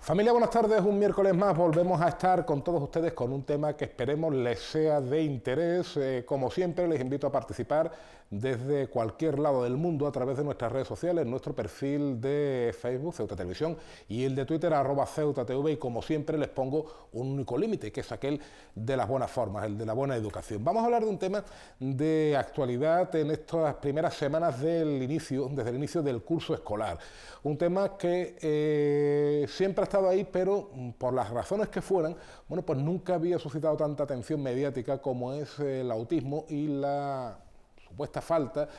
Familia, buenas tardes. Un miércoles más volvemos a estar con todos ustedes con un tema que esperemos les sea de interés. Como siempre, les invito a participar desde cualquier lado del mundo a través de nuestras redes sociales, nuestro perfil de Facebook, Ceuta Televisión, y el de Twitter, @CeutaTV, y como siempre les pongo un único límite, que es aquel de las buenas formas, el de la buena educación. Vamos a hablar de un tema de actualidad en estas primeras semanas desde el inicio del curso escolar. Un tema que siempre ha estado ahí, pero por las razones que fueran, bueno, pues nunca había suscitado tanta atención mediática como es el autismo y la supuesta falta,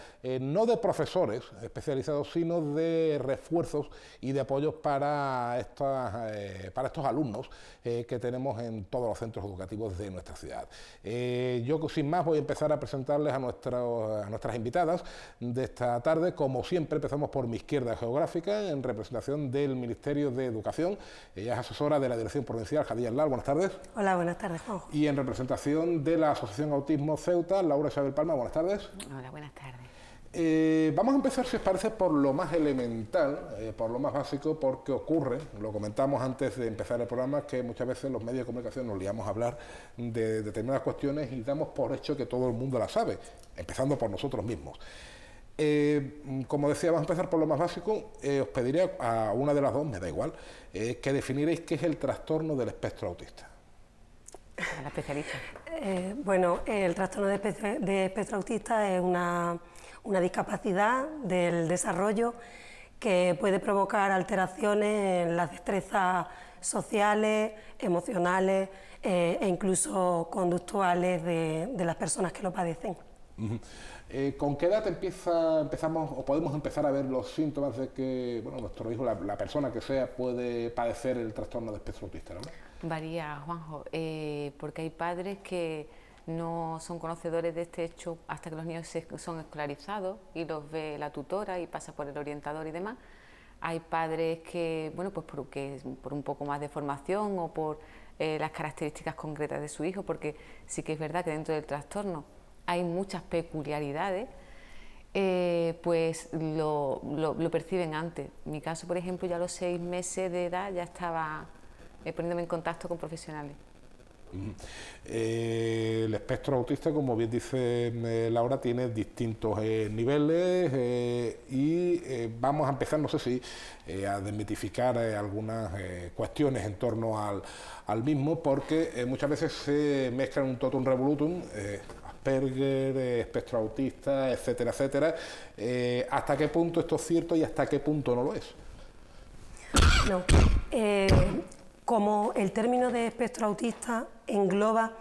no de profesores especializados, sino de refuerzos y de apoyos para estos alumnos que tenemos en todos los centros educativos de nuestra ciudad. Yo, sin más, voy a empezar a presentarles a nuestras invitadas de esta tarde. Como siempre, empezamos por mi izquierda geográfica, en representación del Ministerio de Educación. Ella es asesora de la Dirección Provincial, Jadilla Lal. Buenas tardes. Hola, buenas tardes, Juanjo. Y en representación de la Asociación Autismo Ceuta, Laura Isabel Palma. Buenas tardes. Hola, buenas tardes. Vamos a empezar, si os parece, por lo más elemental, por lo más básico, porque ocurre, lo comentamos antes de empezar el programa, que muchas veces los medios de comunicación nos liamos a hablar de determinadas cuestiones y damos por hecho que todo el mundo la sabe, empezando por nosotros mismos. Como decía, vamos a empezar por lo más básico. Os pediría a una de las dos, me da igual, que definierais qué es el trastorno del espectro autista. A la especialista. Bueno, el trastorno de espectro autista es una discapacidad del desarrollo que puede provocar alteraciones en las destrezas sociales, emocionales e incluso conductuales de las personas que lo padecen. ¿Con qué edad empezamos o podemos empezar a ver los síntomas de que, bueno, nuestro hijo, la persona que sea, puede padecer el trastorno de espectro autista, ¿no? Varía, Juanjo, porque hay padres que no son conocedores de este hecho hasta que los niños son escolarizados y los ve la tutora y pasa por el orientador y demás. Hay padres que, bueno, pues por un poco más de formación o por las características concretas de su hijo, porque sí que es verdad que dentro del trastorno hay muchas peculiaridades, pues lo perciben antes. En mi caso, por ejemplo, ya a los 6 meses de edad ya estaba poniéndome en contacto con profesionales. El espectro autista, como bien dice Laura, tiene distintos niveles y vamos a empezar, no sé si a desmitificar algunas cuestiones en torno al mismo, porque muchas veces se mezclan un totum revolutum, Asperger, espectro autista, etcétera, etcétera. ¿Hasta qué punto esto es cierto y hasta qué punto no lo es? No. Como el término de espectro autista engloba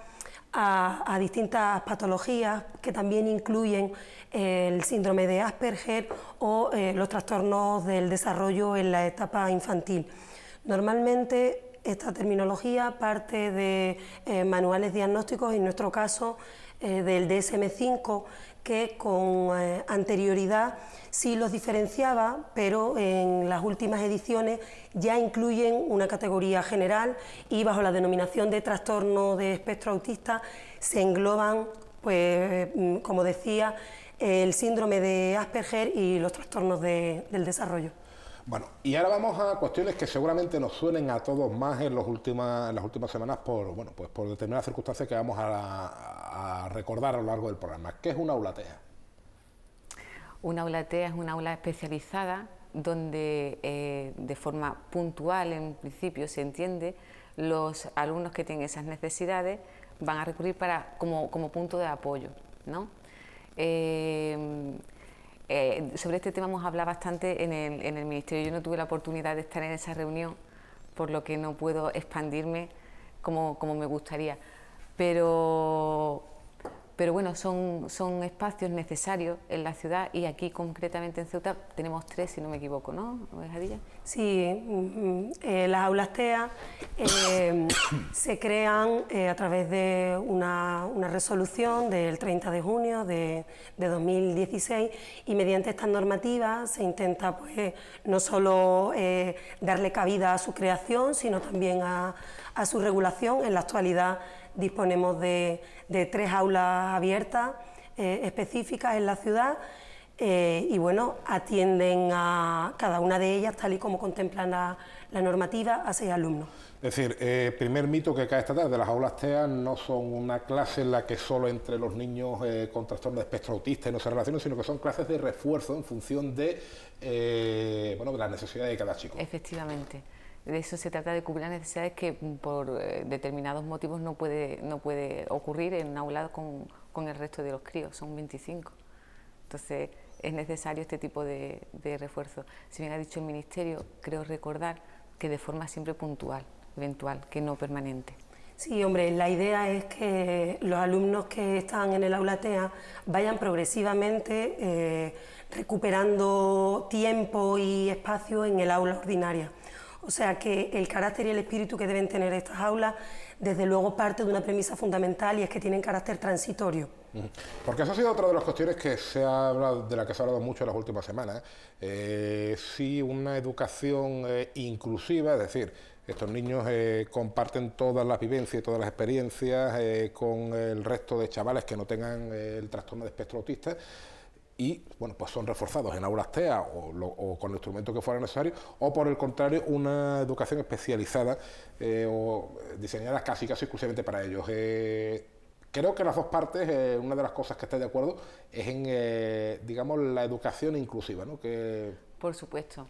a distintas patologías que también incluyen el síndrome de Asperger o los trastornos del desarrollo en la etapa infantil. Normalmente esta terminología parte de manuales diagnósticos, en nuestro caso del DSM-5, que con anterioridad sí los diferenciaba, pero en las últimas ediciones ya incluyen una categoría general y bajo la denominación de trastorno de espectro autista se engloban, pues, como decía, el síndrome de Asperger y los trastornos del desarrollo. Bueno, y ahora vamos a cuestiones que seguramente nos suenen a todos más en las últimas semanas por determinadas circunstancias que vamos a recordar a lo largo del programa. ¿Qué es una aula TEA? Una aula TEA es una aula especializada donde de forma puntual, en principio se entiende, los alumnos que tienen esas necesidades van a recurrir como punto de apoyo, ¿no? Sobre este tema hemos hablado bastante en el Ministerio. Yo no tuve la oportunidad de estar en esa reunión, por lo que no puedo expandirme como me gustaría. Pero bueno, son espacios necesarios en la ciudad y aquí concretamente en Ceuta tenemos 3, si no me equivoco, ¿no, Jadilla? Sí, las aulas TEA se crean a través de una resolución del 30 de junio de 2016 y mediante estas normativas se intenta, pues, no solo darle cabida a su creación, sino también a su regulación. En la actualidad disponemos de 3 aulas abiertas específicas en la ciudad y bueno, atienden a cada una de ellas, tal y como contempla la normativa, a 6 alumnos. Es decir, primer mito que cae esta tarde, las aulas TEA no son una clase en la que solo entre los niños con trastorno de espectro autista y no se relacionan, sino que son clases de refuerzo en función de, bueno, de las necesidades de cada chico. Efectivamente. De eso se trata, de cubrir las necesidades que por determinados motivos no puede ocurrir en un aula con el resto de los críos, son 25. Entonces es necesario este tipo de refuerzo. Si bien ha dicho el Ministerio, creo recordar que de forma siempre puntual, eventual, que no permanente. Sí, hombre, la idea es que los alumnos que están en el aula TEA vayan progresivamente recuperando tiempo y espacio en el aula ordinaria. O sea que el carácter y el espíritu que deben tener estas aulas, desde luego, parte de una premisa fundamental, y es que tienen carácter transitorio. Porque esa ha sido otra de las cuestiones que de la que se ha hablado mucho en las últimas semanas. Sí, una educación inclusiva, es decir, estos niños comparten todas las vivencias y todas las experiencias con el resto de chavales que no tengan el trastorno de espectro autista, y bueno, pues son reforzados en aulas TEA o con el instrumento que fuera necesario, o por el contrario, una educación especializada o diseñada casi exclusivamente para ellos. Creo que las dos partes, una de las cosas que estoy de acuerdo es en, digamos, la educación inclusiva, ¿no? Por supuesto.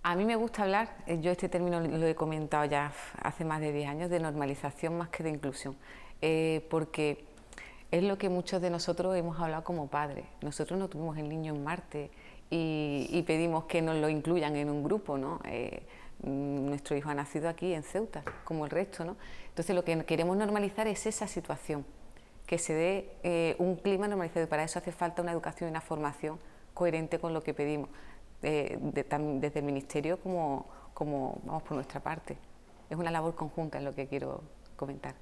A mí me gusta hablar, yo este término lo he comentado ya hace más de 10 años, de normalización más que de inclusión, porque es lo que muchos de nosotros hemos hablado como padres. Nosotros no tuvimos el niño en Marte y pedimos que nos lo incluyan en un grupo, ¿no? Nuestro hijo ha nacido aquí en Ceuta, como el resto, ¿no? Entonces lo que queremos normalizar es esa situación, que se dé un clima normalizado, y para eso hace falta una educación y una formación coherente con lo que pedimos, desde el Ministerio como vamos por nuestra parte. Es una labor conjunta, es lo que quiero comentar.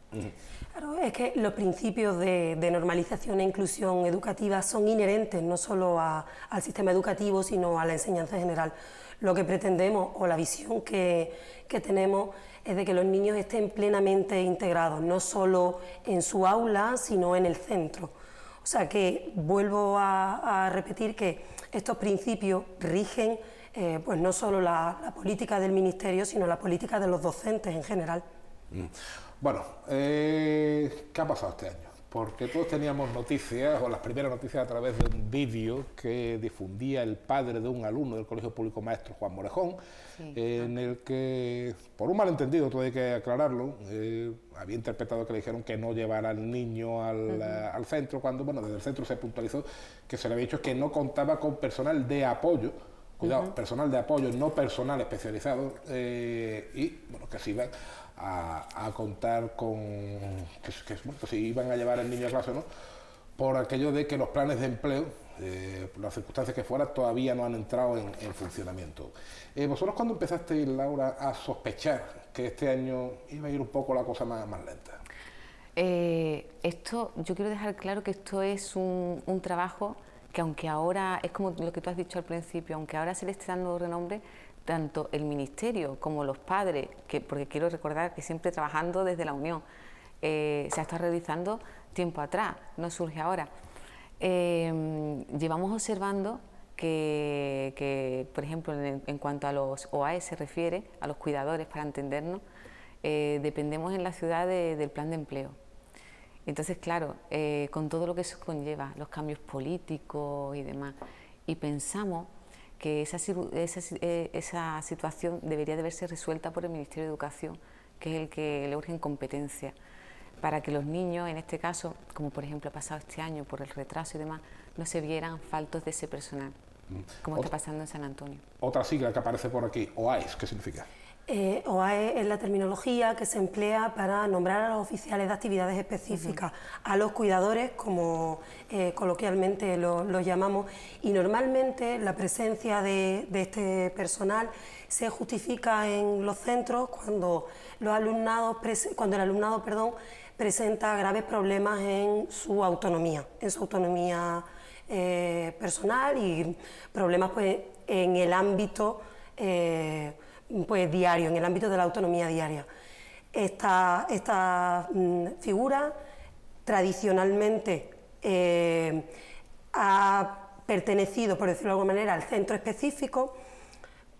Claro, es que los principios de normalización e inclusión educativa son inherentes no solo al sistema educativo, sino a la enseñanza en general. Lo que pretendemos, o la visión que tenemos, es de que los niños estén plenamente integrados, no solo en su aula, sino en el centro. O sea que vuelvo a repetir que estos principios rigen pues no solo la política del Ministerio, sino la política de los docentes en general. Bueno, ¿qué ha pasado este año? Porque todos teníamos noticias, o las primeras noticias, a través de un vídeo que difundía el padre de un alumno del Colegio Público Maestro, Juan Morejón, sí, en el que, por un malentendido, todo hay que aclararlo, había interpretado que le dijeron que no llevara al niño al centro, cuando, bueno, desde el centro se puntualizó que se le había dicho que no contaba con personal de apoyo, cuidado, personal de apoyo, no personal especializado, y, bueno, que se iban a contar con que si iban a llevar al niño a clase o no, por aquello de que los planes de empleo, por las circunstancias que fuera, todavía no han entrado en funcionamiento. ¿Vosotros cuándo empezasteis, Laura, a sospechar que este año iba a ir un poco la cosa más lenta? Yo quiero dejar claro que esto es un trabajo que, aunque ahora, es como lo que tú has dicho al principio, aunque ahora se le esté dando renombre, tanto el Ministerio como los padres, porque quiero recordar que siempre trabajando desde la Unión, se ha estado realizando tiempo atrás, no surge ahora. Llevamos observando que, por ejemplo, en cuanto a los OAE se refiere, a los cuidadores, para entendernos, dependemos en la ciudad del plan de empleo. Entonces, claro, con todo lo que eso conlleva, los cambios políticos y demás, y pensamos que esa situación debería de verse resuelta por el Ministerio de Educación, que es el que le urge en competencia, para que los niños, en este caso, como por ejemplo ha pasado este año por el retraso y demás, no se vieran faltos de ese personal, como está pasando en San Antonio. Otra sigla que aparece por aquí, OAES, ¿qué significa? OAE es la terminología que se emplea para nombrar a los oficiales de actividades específicas, a los cuidadores, como coloquialmente los llamamos, y normalmente la presencia de este personal se justifica en los centros cuando el alumnado presenta graves problemas en su autonomía personal, y problemas pues en el ámbito pues diario, en el ámbito de la autonomía diaria. Esta figura tradicionalmente ha pertenecido, por decirlo de alguna manera, al centro específico,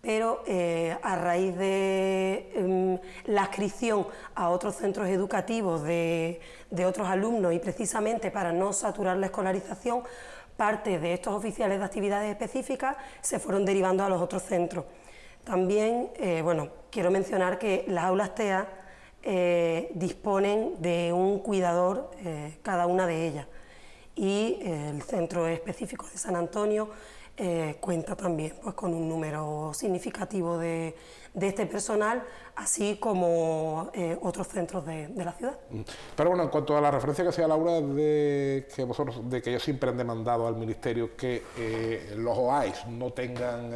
pero a raíz de la adscripción a otros centros educativos de otros alumnos y precisamente para no saturar la escolarización, parte de estos oficiales de actividades específicas se fueron derivando a los otros centros. También, bueno, quiero mencionar que las aulas TEA disponen de un cuidador, cada una de ellas, y el centro específico de San Antonio cuenta también pues, con un número significativo de este personal, así como otros centros de la ciudad. Pero bueno, en cuanto a la referencia que hacía Laura de que ellos siempre han demandado al Ministerio que los OAIs no tengan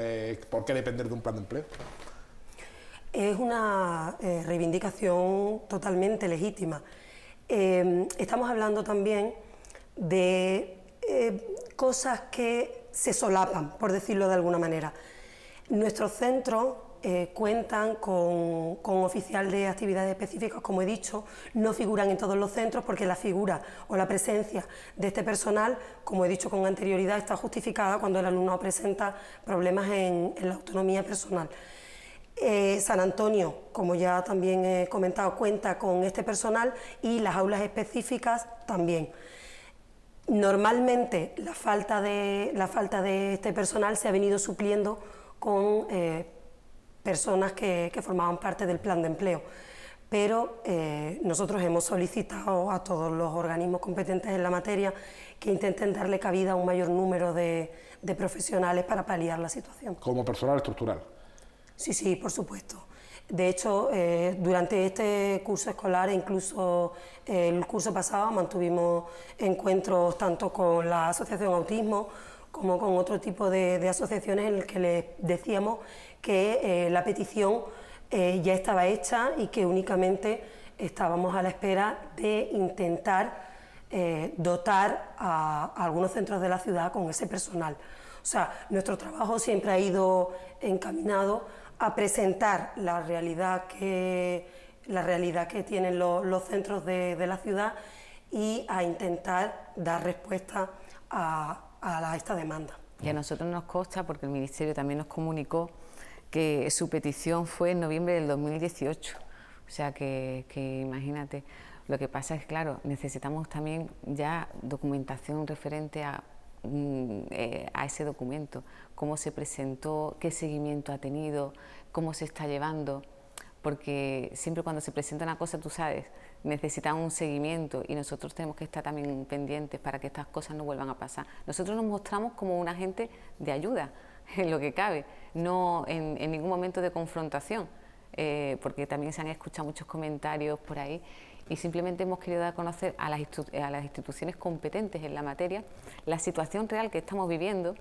por qué depender de un plan de empleo. Es una reivindicación totalmente legítima. Estamos hablando también de cosas que se solapan, por decirlo de alguna manera. Nuestros centros cuentan con oficial de actividades específicas, como he dicho, no figuran en todos los centros porque la figura o la presencia de este personal, como he dicho con anterioridad, está justificada cuando el alumno presenta problemas en la autonomía personal. San Antonio, como ya también he comentado, cuenta con este personal y las aulas específicas también. Normalmente la falta de este personal se ha venido supliendo con personas que formaban parte del plan de empleo, pero nosotros hemos solicitado a todos los organismos competentes en la materia que intenten darle cabida a un mayor número de profesionales para paliar la situación. Como personal estructural. Sí, sí, por supuesto. De hecho, durante este curso escolar, incluso el curso pasado, mantuvimos encuentros tanto con la Asociación Autismo como con otro tipo de asociaciones en las que les decíamos que la petición ya estaba hecha y que únicamente estábamos a la espera de intentar dotar a algunos centros de la ciudad con ese personal. O sea, nuestro trabajo siempre ha ido encaminado a presentar la realidad que tienen los centros de la ciudad y a intentar dar respuesta a esta demanda. Y a nosotros nos consta, porque el Ministerio también nos comunicó, que su petición fue en noviembre del 2018, o sea que imagínate. Lo que pasa es que, claro, necesitamos también ya documentación referente a ese documento, cómo se presentó, qué seguimiento ha tenido, cómo se está llevando, porque siempre cuando se presenta una cosa, tú sabes, necesitan un seguimiento y nosotros tenemos que estar también pendientes para que estas cosas no vuelvan a pasar. Nosotros nos mostramos como un agente de ayuda, en lo que cabe, no en ningún momento de confrontación, porque también se han escuchado muchos comentarios por ahí, y simplemente hemos querido dar a conocer a las instituciones competentes en la materia la situación real que estamos viviendo,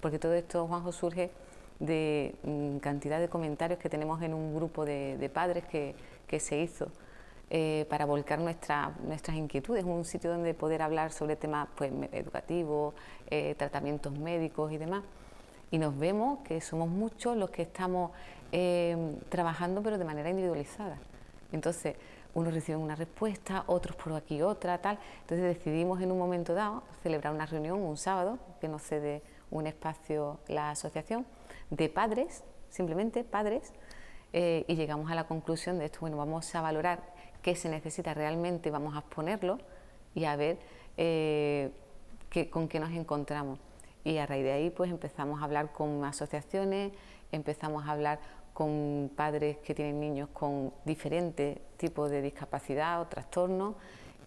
porque todo esto, Juanjo, surge de cantidad de comentarios que tenemos en un grupo de padres que se hizo para volcar nuestras inquietudes, un sitio donde poder hablar sobre temas pues, educativos, tratamientos médicos y demás. Y nos vemos que somos muchos los que estamos trabajando, pero de manera individualizada. Entonces, unos reciben una respuesta, otros por aquí otra, tal. Entonces decidimos en un momento dado celebrar una reunión un sábado, que nos cede un espacio la asociación, de padres, simplemente padres, y llegamos a la conclusión de esto, bueno, vamos a valorar qué se necesita realmente, vamos a exponerlo y a ver con qué nos encontramos. Y a raíz de ahí pues empezamos a hablar con asociaciones, empezamos a hablar con padres que tienen niños con diferentes tipos de discapacidad o trastornos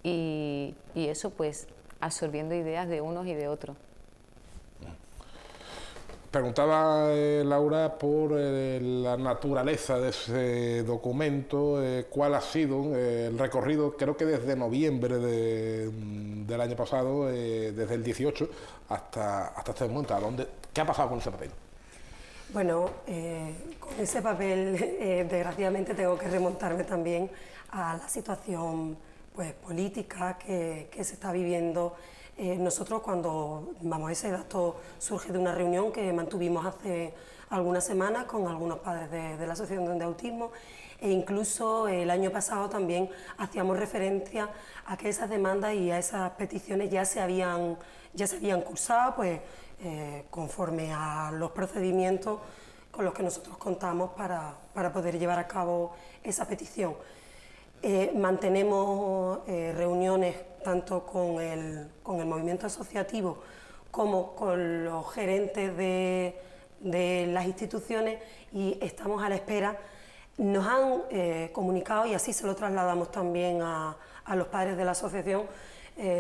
y eso pues absorbiendo ideas de unos y de otros. Preguntaba Laura por la naturaleza de ese documento, cuál ha sido el recorrido, creo que desde noviembre del año pasado, desde el 18 hasta este momento. ¿Qué ha pasado con ese papel? Bueno, con ese papel, desgraciadamente, tengo que remontarme también a la situación pues, política que se está viviendo. Nosotros ese dato surge de una reunión que mantuvimos hace algunas semanas con algunos padres de la Asociación de Autismo e incluso el año pasado también hacíamos referencia a que esas demandas y a esas peticiones ya se habían cursado, pues conforme a los procedimientos con los que nosotros contamos para poder llevar a cabo esa petición. Mantenemos reuniones tanto con el movimiento asociativo como con los gerentes de las instituciones y estamos a la espera. Nos han comunicado, y así se lo trasladamos también a los padres de la asociación,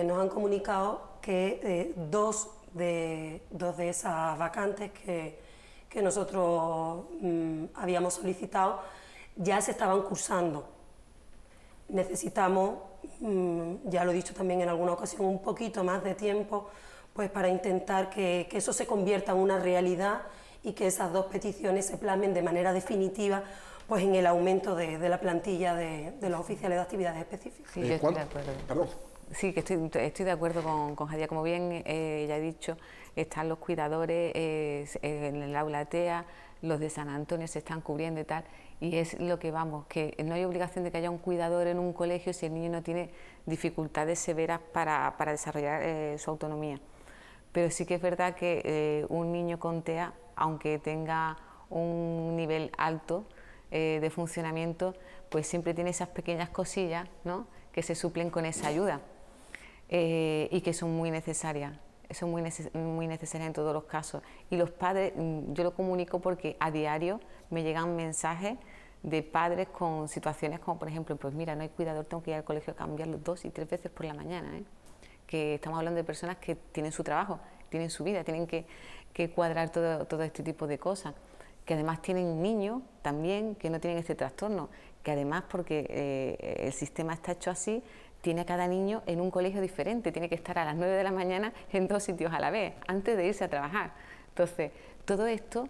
nos han comunicado que dos de esas vacantes que nosotros habíamos solicitado ya se estaban cursando. Necesitamos, ya lo he dicho también en alguna ocasión, un poquito más de tiempo pues para intentar que eso se convierta en una realidad y que esas dos peticiones se plasmen de manera definitiva pues en el aumento de la plantilla de los oficiales de actividades específicas. Sí, yo estoy de acuerdo. Perdón. Sí, que estoy de acuerdo con Javier. Como bien ya he dicho, están los cuidadores en el aula TEA, los de San Antonio se están cubriendo y tal, y es lo que vamos, que no hay obligación de que haya un cuidador en un colegio si el niño no tiene dificultades severas para desarrollar su autonomía. Pero sí que es verdad que un niño con TEA, aunque tenga un nivel alto de funcionamiento, pues siempre tiene esas pequeñas cosillas, ¿no?, que se suplen con esa ayuda y que son muy necesarias. Son muy necesarias en todos los casos. Y los padres, yo lo comunico porque a diario me llegan mensajes de padres con situaciones como, por ejemplo, pues mira, no hay cuidador, tengo que ir al colegio a cambiarlo 2 y 3 veces por la mañana, ¿eh? Que estamos hablando de personas que tienen su trabajo, tienen su vida, tienen que cuadrar todo este tipo de cosas, que además tienen niños también que no tienen este trastorno, que además, porque el sistema está hecho así, tiene a cada niño en un colegio diferente, tiene que estar a las 9 de la mañana en 2 sitios a la vez, antes de irse a trabajar. Entonces, todo esto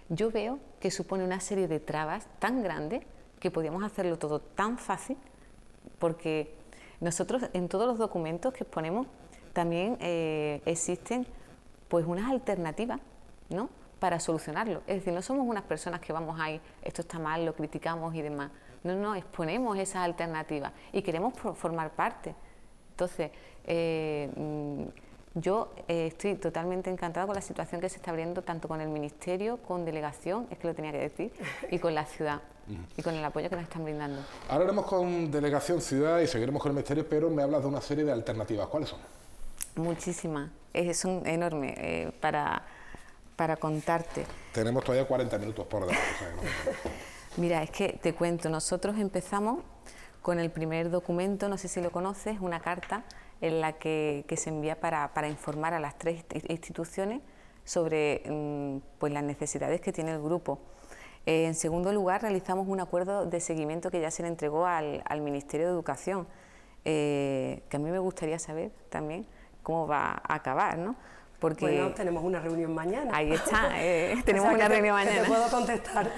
yo veo que supone una serie de trabas tan grandes que podíamos hacerlo todo tan fácil, porque nosotros en todos los documentos que exponemos también existen pues unas alternativas, ¿no?, para solucionarlo. Es decir, no somos unas personas que vamos ahí, esto está mal, lo criticamos y demás. No, exponemos esas alternativas y queremos formar parte. Entonces, yo estoy totalmente encantada con la situación que se está abriendo tanto con el Ministerio, con delegación, es que lo tenía que decir, y con la ciudad, y con el apoyo que nos están brindando. Ahora haremos con delegación, ciudad y seguiremos con el Ministerio, pero me hablas de una serie de alternativas. ¿Cuáles son? Muchísimas, son enormes para contarte. Tenemos todavía 40 minutos por delante. O sea, no. Mira, es que te cuento, nosotros empezamos con el primer documento, no sé si lo conoces, una carta en la que se envía para informar a las 3 instituciones sobre pues las necesidades que tiene el grupo. En segundo lugar, realizamos un acuerdo de seguimiento que ya se le entregó al Ministerio de Educación, que a mí me gustaría saber también cómo va a acabar, ¿no? Porque bueno, tenemos una reunión mañana. Ahí está, tenemos una reunión mañana. Te puedo contestar.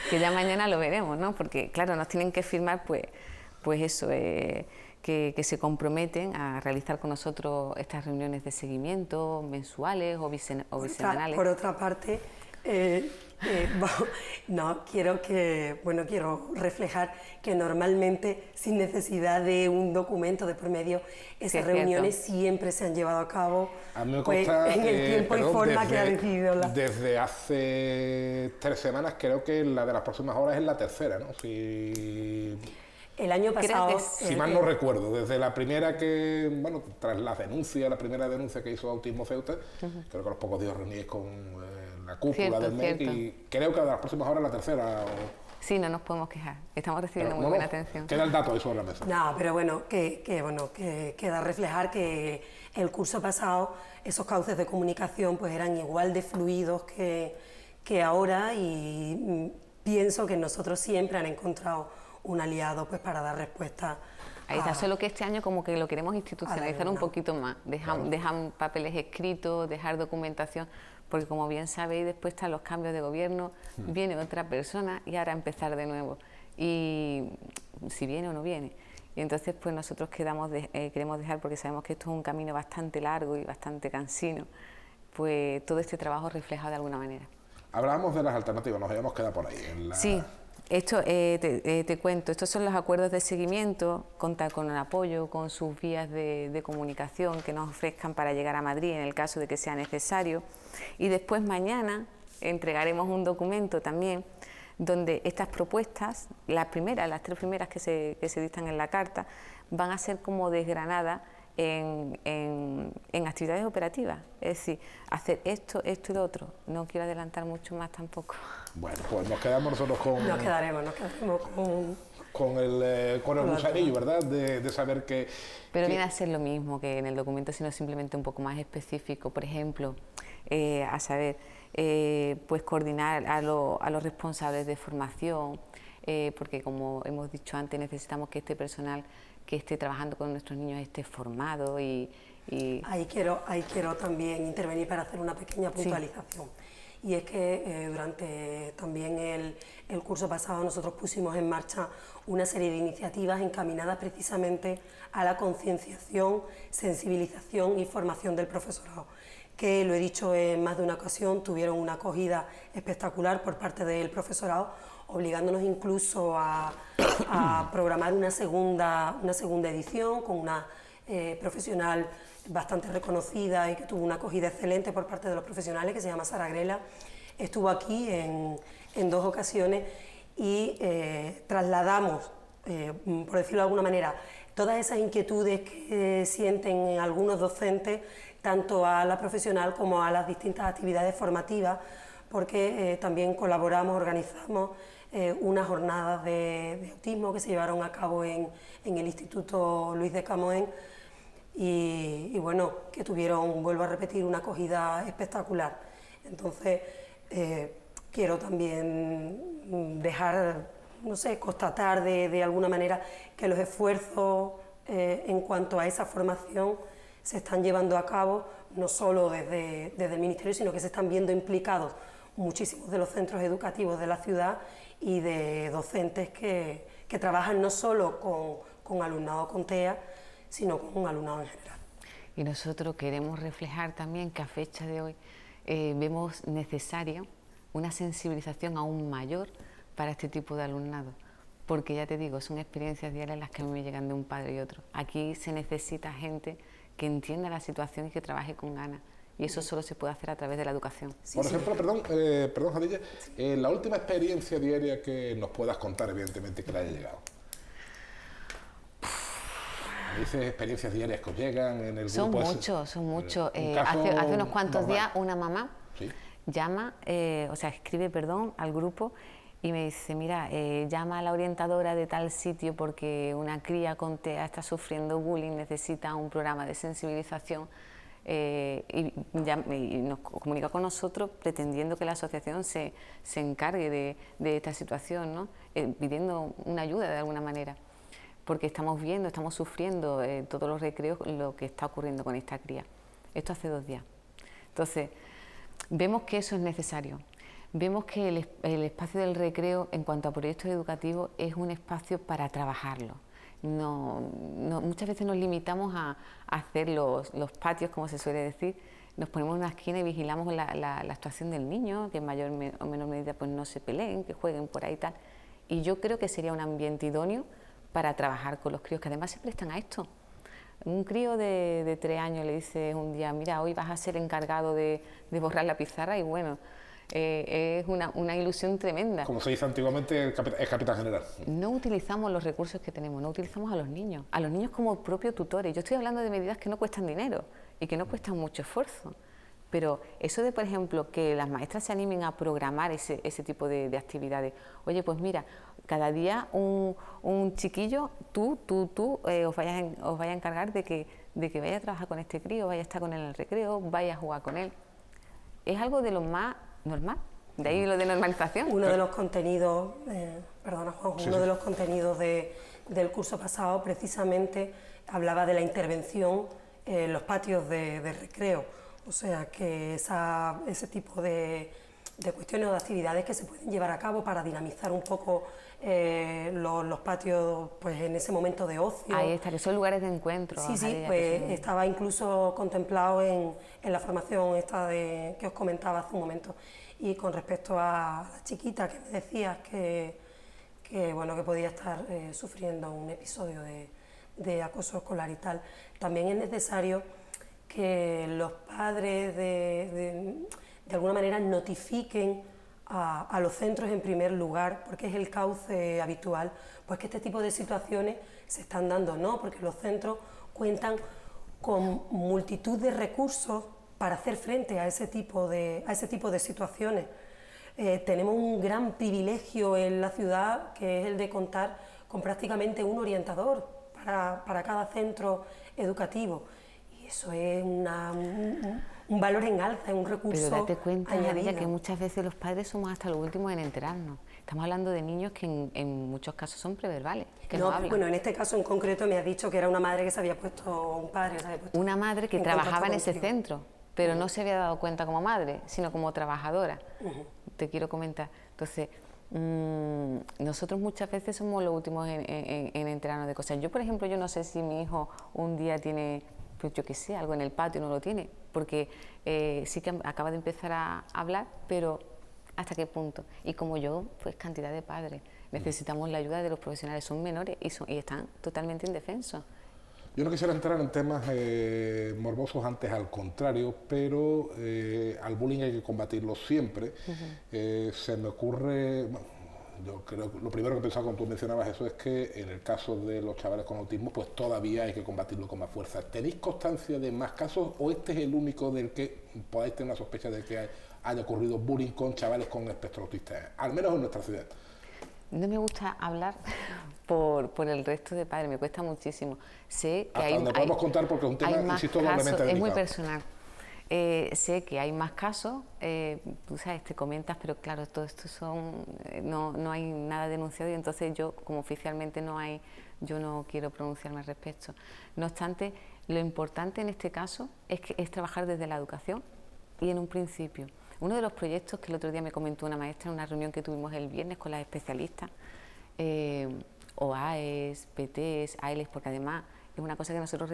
Que ya mañana lo veremos, ¿no? Porque, claro, nos tienen que firmar, pues eso, que se comprometen a realizar con nosotros estas reuniones de seguimiento mensuales o bisemanales. Por otra parte, quiero reflejar que normalmente, sin necesidad de un documento de por medio, esas reuniones siempre se han llevado a cabo a mí me consta, en el tiempo y forma que ha decidido la... Desde hace 3 semanas, creo que la de las próximas horas es la tercera, ¿no? Si... El año pasado... Si mal no recuerdo, desde la primera que, bueno, tras la primera denuncia que hizo Autismo Ceuta, creo que a los pocos días reuní con la cúpula del MEC y creo que de las próximas horas la tercera. Sí, no nos podemos quejar, estamos recibiendo muy buena atención. Queda el dato ahí sobre la mesa. No, pero bueno, que queda reflejar que el curso pasado esos cauces de comunicación pues eran igual de fluidos que ahora y pienso que nosotros siempre han encontrado un aliado pues para dar respuesta. Ahí está, solo que este año como que lo queremos institucionalizar un poquito más, dejar papeles escritos, dejar documentación, porque como bien sabéis, después están los cambios de gobierno, viene otra persona y ahora empezar de nuevo, y si viene o no viene. Y entonces pues nosotros queremos dejar, porque sabemos que esto es un camino bastante largo y bastante cansino, pues todo este trabajo reflejado de alguna manera. Hablábamos de las alternativas, nos habíamos quedado por ahí. Sí, Esto, te cuento, estos son los acuerdos de seguimiento, contar con el apoyo, con sus vías de comunicación que nos ofrezcan para llegar a Madrid en el caso de que sea necesario. Y después mañana entregaremos un documento también donde estas propuestas, las tres primeras que se dictan en la carta, van a ser como desgranadas en actividades operativas, es decir, hacer esto y lo otro. No quiero adelantar mucho más tampoco. Bueno, pues nos quedamos nosotros con... Nos quedaremos con el gusanillo, ¿verdad? De saber que... Pero viene a ser lo mismo que en el documento, sino simplemente un poco más específico. Por ejemplo, a saber, pues coordinar a los responsables de formación, porque como hemos dicho antes, necesitamos que este personal que esté trabajando con nuestros niños esté formado y... Ahí quiero también intervenir para hacer una pequeña puntualización. Sí. Y es que durante también el curso pasado nosotros pusimos en marcha una serie de iniciativas encaminadas precisamente a la concienciación, sensibilización y formación del profesorado, que, lo he dicho en más de una ocasión, tuvieron una acogida espectacular por parte del profesorado, obligándonos incluso a programar una segunda edición con una profesional bastante reconocida y que tuvo una acogida excelente por parte de los profesionales, que se llama Sara Grela. Estuvo aquí en 2 ocasiones y trasladamos, por decirlo de alguna manera, todas esas inquietudes que sienten algunos docentes, tanto a la profesional como a las distintas actividades formativas, porque también colaboramos, organizamos unas jornadas de autismo que se llevaron a cabo en el Instituto Luis de Camoens y bueno, que tuvieron, vuelvo a repetir, una acogida espectacular. Entonces, quiero también dejar, no sé, constatar de alguna manera que los esfuerzos en cuanto a esa formación se están llevando a cabo no solo desde el Ministerio, sino que se están viendo implicados muchísimos de los centros educativos de la ciudad y de docentes que trabajan no solo con alumnado con TEA, sino con un alumnado en general. Y nosotros queremos reflejar también que a fecha de hoy vemos necesaria una sensibilización aún mayor para este tipo de alumnado, porque ya te digo, son experiencias diarias las que a mí me llegan de un padre y otro. Aquí se necesita gente que entienda la situación y que trabaje con ganas. Y eso solo se puede hacer a través de la educación. Por ejemplo, perdón Jadilla, la última experiencia diaria que nos puedas contar, evidentemente, que le haya llegado. Dices experiencias diarias que os llegan en el grupo. Son muchos. Hace unos cuantos días una mamá llama, escribe al grupo y me dice, mira, llama a la orientadora de tal sitio porque una cría con TEA está sufriendo bullying, necesita un programa de sensibilización. Y nos comunica con nosotros pretendiendo que la asociación se encargue de esta situación, ¿no? Pidiendo una ayuda de alguna manera, porque estamos sufriendo todos los recreos lo que está ocurriendo con esta cría. Esto hace 2 días. Entonces, vemos que eso es necesario. Vemos que el espacio del recreo, en cuanto a proyectos educativos, es un espacio para trabajarlo. Muchas veces nos limitamos a hacer los patios, como se suele decir. Nos ponemos en una esquina y vigilamos la actuación del niño, que en mayor o menor medida pues no se peleen, que jueguen por ahí y tal. Y yo creo que sería un ambiente idóneo para trabajar con los críos, que además se prestan a esto. Un crío de 3 años le dice un día, mira, hoy vas a ser encargado de borrar la pizarra, y bueno, es una ilusión tremenda. Como se dice antiguamente, es capitán general. No utilizamos los recursos que tenemos, no utilizamos a los niños como propios tutores. Yo estoy hablando de medidas que no cuestan dinero y que no cuestan mucho esfuerzo, pero eso de, por ejemplo, que las maestras se animen a programar ese tipo de actividades. Oye, pues mira, cada día un chiquillo, tú os vaya a encargar de que vaya a trabajar con este crío, vaya a estar con él en el recreo, vaya a jugar con él. Es algo de lo más normal, de ahí lo de normalización. Uno de los contenidos, perdona Juanjo, uno de los contenidos del curso pasado precisamente hablaba de la intervención en los patios de recreo, o sea que ese tipo de cuestiones o de actividades que se pueden llevar a cabo para dinamizar un poco los patios pues en ese momento de ocio. Ahí está, que son lugares de encuentro. Sí, pues estaba incluso contemplado en la formación esta que os comentaba hace un momento. Y con respecto a la chiquita que me decías que que, bueno, que podía estar sufriendo un episodio de acoso escolar y tal. También es necesario que los padres de alguna manera notifiquen a los centros en primer lugar, porque es el cauce habitual, pues que este tipo de situaciones se están dando, ¿no? Porque los centros cuentan con multitud de recursos para hacer frente a ese tipo de situaciones. Tenemos un gran privilegio en la ciudad, que es el de contar con prácticamente un orientador para cada centro educativo. Y eso es un valor en alza, es un recurso Pero date cuenta, añadido. María, que muchas veces los padres somos hasta los últimos en enterarnos. Estamos hablando de niños que en muchos casos son preverbales, que no hablan. Bueno, en este caso en concreto me has dicho que era una madre que se había puesto, un padre que se había puesto... Una madre que trabajaba en ese centro, pero no se había dado cuenta como madre, sino como trabajadora. Te quiero comentar. Entonces, nosotros muchas veces somos los últimos en enterarnos de cosas. Yo, por ejemplo, yo no sé si mi hijo un día tiene, pues yo qué sé, algo en el patio, no lo tiene, porque sí que acaba de empezar a hablar, pero ¿hasta qué punto? Y como yo, pues cantidad de padres. Necesitamos la ayuda de los profesionales, son menores y están totalmente indefensos. Yo no quisiera entrar en temas morbosos, antes al contrario, pero al bullying hay que combatirlo siempre. Se me ocurre, bueno, yo creo que lo primero que pensaba cuando tú mencionabas eso es que en el caso de los chavales con autismo, pues todavía hay que combatirlo con más fuerza. ¿Tenéis constancia de más casos o este es el único del que podáis tener una sospecha de que haya ocurrido bullying con chavales con espectro autista, al menos en nuestra ciudad? No me gusta hablar por el resto de padres, me cuesta muchísimo. Sé que hasta donde podemos contar, porque es un tema, insisto, doblemente delicado. Es muy personal. Sé que hay más casos, tú sabes, te comentas, pero claro, todo esto no hay nada denunciado y entonces yo, como oficialmente yo no quiero pronunciarme al respecto. No obstante, lo importante en este caso es trabajar desde la educación y en un principio. Uno de los proyectos que el otro día me comentó una maestra en una reunión que tuvimos el viernes con las especialistas, OAEs, PTs, AELs, porque además es una cosa que nosotros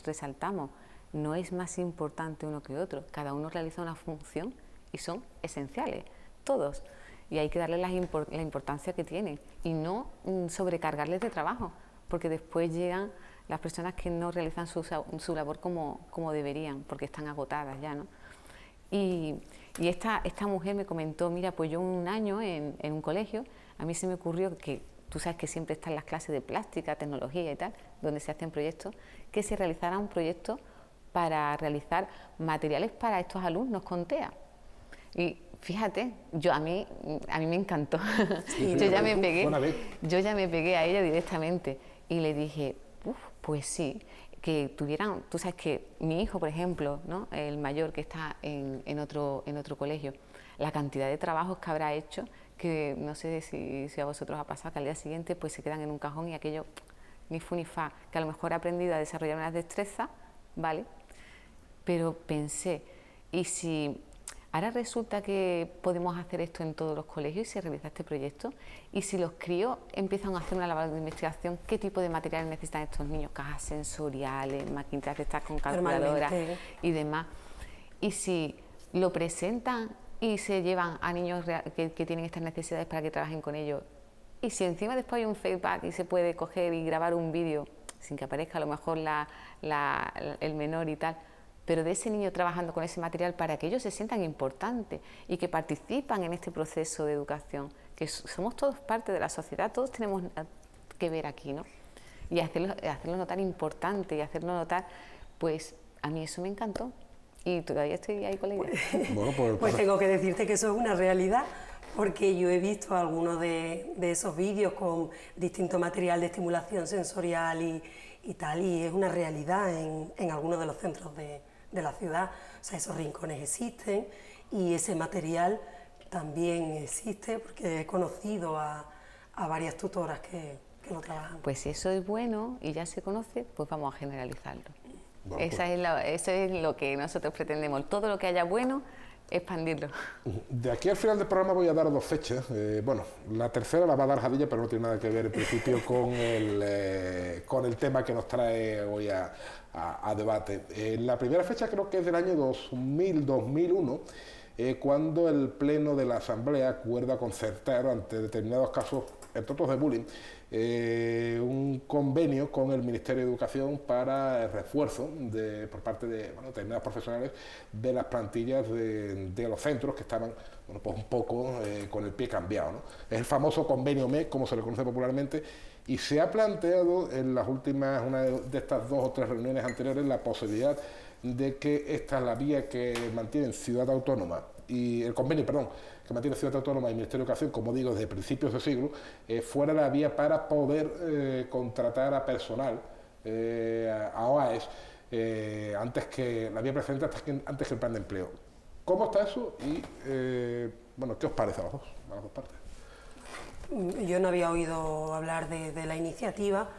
resaltamos, no es más importante uno que otro, cada uno realiza una función y son esenciales, todos, y hay que darle la importancia que tienen y no sobrecargarles de trabajo, porque después llegan las personas que no realizan su labor como deberían, porque están agotadas ya, ¿no? Y esta mujer me comentó, mira, pues yo un año en un colegio, a mí se me ocurrió que, tú sabes que siempre están las clases de plástica, tecnología y tal, donde se hacen proyectos, que se realizara un proyecto para realizar materiales para estos alumnos con TEA. Y fíjate, a mí me encantó. Sí, yo ya me pegué a ella directamente y le dije, pues sí, que tuvieran, tú sabes que mi hijo, por ejemplo, ¿no?, el mayor que está en otro colegio, la cantidad de trabajos que habrá hecho, que no sé si a vosotros ha pasado, que al día siguiente pues se quedan en un cajón y aquello ni fu ni fa, que a lo mejor ha aprendido a desarrollar unas destrezas, ¿vale? Pero pensé, ¿y si ahora resulta que podemos hacer esto en todos los colegios y se realiza este proyecto? Y si los críos empiezan a hacer una labor de investigación, ¿qué tipo de materiales necesitan estos niños? Cajas sensoriales, maquinitas de estas con calculadoras y demás. Y si lo presentan y se llevan a niños que tienen estas necesidades para que trabajen con ellos, y si encima después hay un feedback y se puede coger y grabar un vídeo sin que aparezca a lo mejor el menor y tal, pero de ese niño trabajando con ese material para que ellos se sientan importantes y que participan en este proceso de educación, que somos todos parte de la sociedad, todos tenemos que ver aquí, ¿no? Y hacerlo notar importante y hacerlo notar, pues a mí eso me encantó y todavía estoy ahí con la idea. Bueno, pues tengo que decirte que eso es una realidad, porque yo he visto algunos de esos vídeos con distinto material de estimulación sensorial y tal, y es una realidad en algunos de los centros de la ciudad. O sea, esos rincones existen y ese material también existe, porque he conocido a varias tutoras que lo trabajan. Pues si eso es bueno y ya se conoce, pues vamos a generalizarlo. Bueno, eso es lo que nosotros pretendemos, todo lo que haya bueno, expandirlo. De aquí al final del programa voy a dar dos fechas. Bueno, la tercera la va a dar Jadilla, pero no tiene nada que ver en principio con el tema que nos trae hoy a debate. La primera fecha creo que es del año 2000-2001. cuando el Pleno de la Asamblea acuerda concertar ante determinados casos, entre otros de bullying, un convenio con el Ministerio de Educación para el refuerzo por parte de determinados profesionales de las plantillas de los centros que estaban pues un poco con el pie cambiado, ¿no? Es el famoso convenio MEC, como se le conoce popularmente, y se ha planteado en las últimas, una de estas 2 o 3 reuniones anteriores, la posibilidad de que esta es la vía que mantienen Ciudad Autónoma y el convenio, perdón, que mantiene Ciudad Autónoma y Ministerio de Educación, como digo, desde principios de siglo, fuera la vía para poder contratar a personal, a OAEs, antes que la vía precedente, antes que el plan de empleo. ¿Cómo está eso? Y, bueno, ¿qué os parece a las dos partes? Yo no había oído hablar de la iniciativa,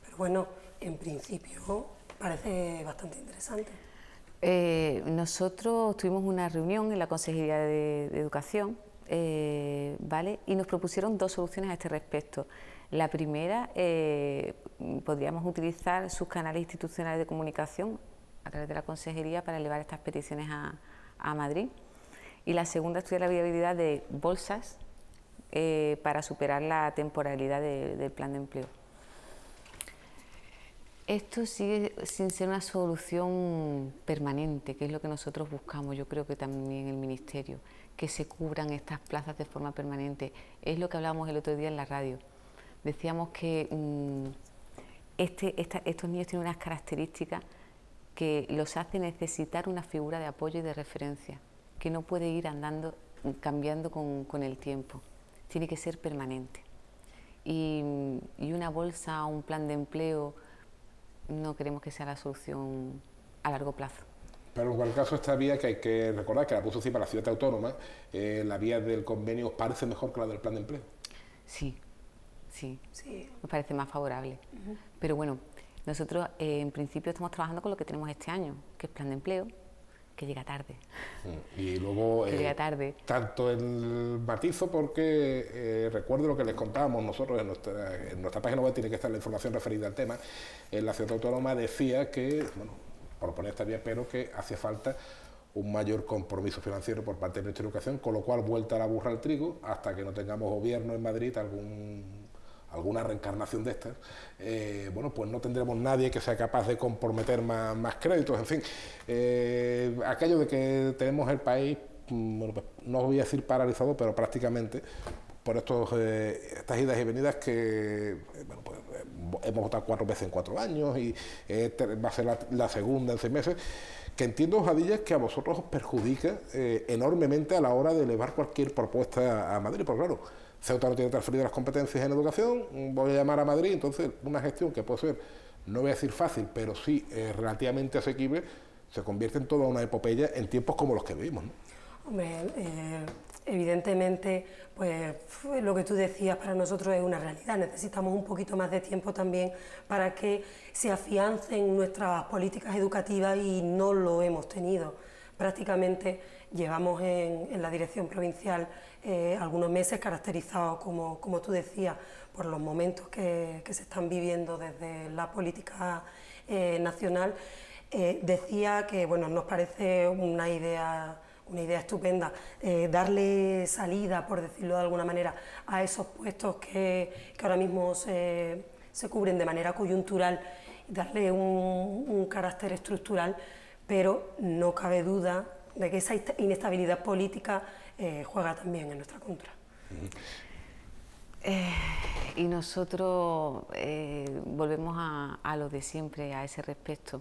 pero bueno, en principio parece bastante interesante. Nosotros tuvimos una reunión en la Consejería de Educación, ¿vale? Y nos propusieron 2 soluciones a este respecto. La primera, podríamos utilizar sus canales institucionales de comunicación a través de la Consejería para elevar estas peticiones a Madrid. Y la segunda, estudiar la viabilidad de bolsas para superar la temporalidad del plan de empleo. Esto sigue sin ser una solución permanente, que es lo que nosotros buscamos, yo creo que también el Ministerio, que se cubran estas plazas de forma permanente. Es lo que hablábamos el otro día en la radio. Decíamos que estos niños tienen unas características que los hace necesitar una figura de apoyo y de referencia, que no puede ir andando, cambiando con el tiempo, tiene que ser permanente. Y una bolsa o un plan de empleo no queremos que sea la solución a largo plazo. Pero en cualquier caso, esta vía que hay que recordar que la puso para la Ciudad Autónoma, la vía del convenio, ¿os parece mejor que la del plan de empleo? Sí, me parece más favorable. Pero bueno, nosotros en principio estamos trabajando con lo que tenemos este año, que es plan de empleo, que llega tarde. Y luego, llega tarde. Tanto el matizo, porque recuerdo lo que les contábamos nosotros en nuestra página web, tiene que estar la información referida al tema. La Ciudad Autónoma decía que, bueno, por poner esta vía, pero que hacía falta un mayor compromiso financiero por parte del Ministerio de Educación, con lo cual vuelta la burra al trigo, hasta que no tengamos gobierno en Madrid, alguna reencarnación de estas, bueno, pues no tendremos nadie que sea capaz de comprometer más créditos, en fin. Aquello de que tenemos el país, bueno, pues, no voy a decir paralizado, pero prácticamente por estas idas y venidas que, bueno, pues, hemos votado 4 veces en 4 años y va a ser la segunda en 6 meses, que entiendo, Ojadillas, que a vosotros os perjudica enormemente a la hora de elevar cualquier propuesta a Madrid, porque claro, Ceuta no tiene transferidas las competencias en educación, voy a llamar a Madrid, entonces una gestión que puede ser, no voy a decir fácil, pero sí relativamente asequible, se convierte en toda una epopeya en tiempos como los que vivimos, ¿no? Hombre, evidentemente, pues lo que tú decías para nosotros es una realidad. Necesitamos un poquito más de tiempo también para que se afiancen nuestras políticas educativas y no lo hemos tenido. Prácticamente llevamos en la dirección provincial algunos meses caracterizados, como tú decías, por los momentos que se están viviendo desde la política nacional. Decía que, bueno, nos parece una idea estupenda, darle salida, por decirlo de alguna manera, a esos puestos que ahora mismo se cubren de manera coyuntural, darle un carácter estructural, pero no cabe duda de que esa inestabilidad política juega también en nuestra contra. Y nosotros volvemos a lo de siempre, a ese respecto.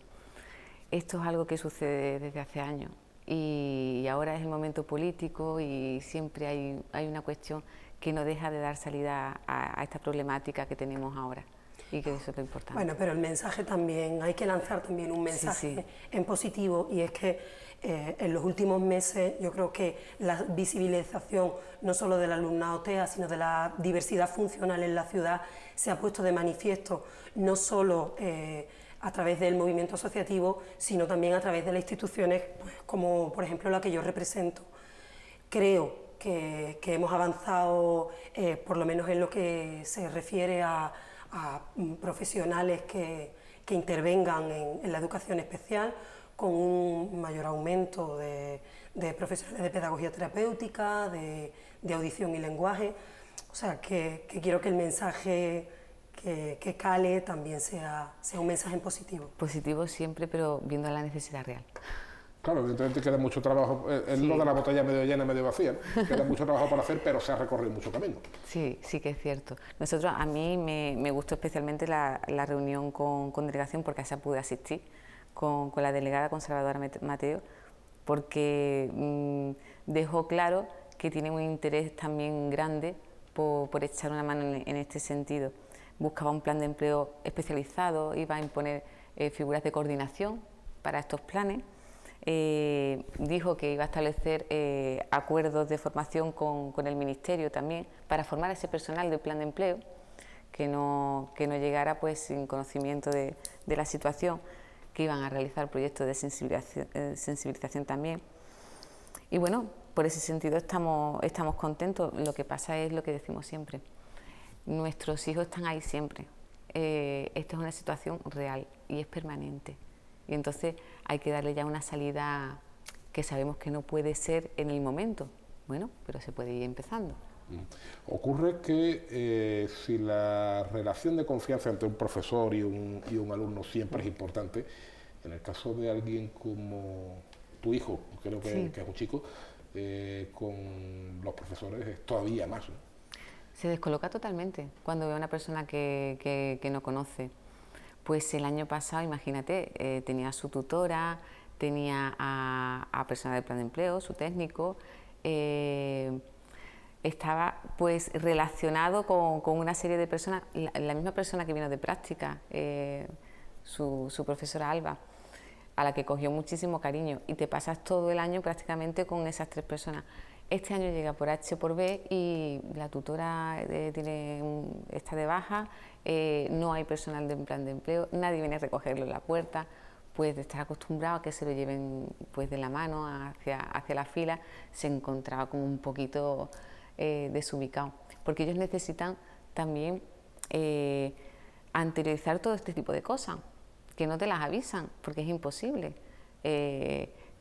Esto es algo que sucede desde hace años y ahora es el momento político y siempre hay una cuestión que no deja de dar salida a esta problemática que tenemos ahora y que eso es lo importante. Bueno, pero el mensaje también, hay que lanzar también un mensaje en positivo, y es que en los últimos meses yo creo que la visibilización no solo del alumnado TEA, sino de la diversidad funcional en la ciudad se ha puesto de manifiesto, no solo a través del movimiento asociativo, sino también a través de las instituciones, pues, como por ejemplo la que yo represento. Creo que hemos avanzado, por lo menos en lo que se refiere a profesionales que intervengan en la educación especial, con un mayor aumento de profesionales de pedagogía terapéutica, de audición y lenguaje. O sea, que quiero que el mensaje que cale también sea un mensaje en positivo. Positivo siempre, pero viendo la necesidad real. Claro, evidentemente queda mucho trabajo, es lo de la botella medio llena, medio vacía, ¿no? Queda mucho trabajo por hacer, pero se ha recorrido mucho camino. Sí, sí que es cierto. A mí me gustó especialmente la reunión con delegación, porque a esa pude asistir, con la delegada, con Salvadora Mateo, porque dejó claro que tiene un interés también grande por echar una mano en este sentido. Buscaba un plan de empleo especializado, iba a imponer figuras de coordinación para estos planes. Dijo que iba a establecer acuerdos de formación con el Ministerio también para formar a ese personal del plan de empleo, que no llegara pues sin conocimiento de la situación, que iban a realizar proyectos de sensibilización también. Y bueno, por ese sentido estamos contentos. Lo que pasa es lo que decimos siempre, nuestros hijos están ahí siempre. Esta es una situación real y es permanente. Y entonces hay que darle ya una salida que sabemos que no puede ser en el momento. Bueno, pero se puede ir empezando. Ocurre que si la relación de confianza entre un profesor y un alumno siempre es importante, en el caso de alguien como tu hijo, creo que, sí, que es un chico, con los profesores es todavía más, ¿no? Se descoloca totalmente cuando ve a una persona que no conoce. Pues el año pasado, imagínate, tenía a su tutora, tenía a personal del plan de empleo, su técnico, estaba pues relacionado con una serie de personas, la misma persona que vino de práctica, su profesora Alba, a la que cogió muchísimo cariño, y te pasas todo el año prácticamente con esas 3 personas. Este año llega por H o por B y la tutora está de baja, no hay personal de plan de empleo, nadie viene a recogerlo en la puerta, pues de estar acostumbrado a que se lo lleven pues de la mano hacia la fila, se encontraba como un poquito desubicado, porque ellos necesitan también anteriorizar todo este tipo de cosas, que no te las avisan, porque es imposible.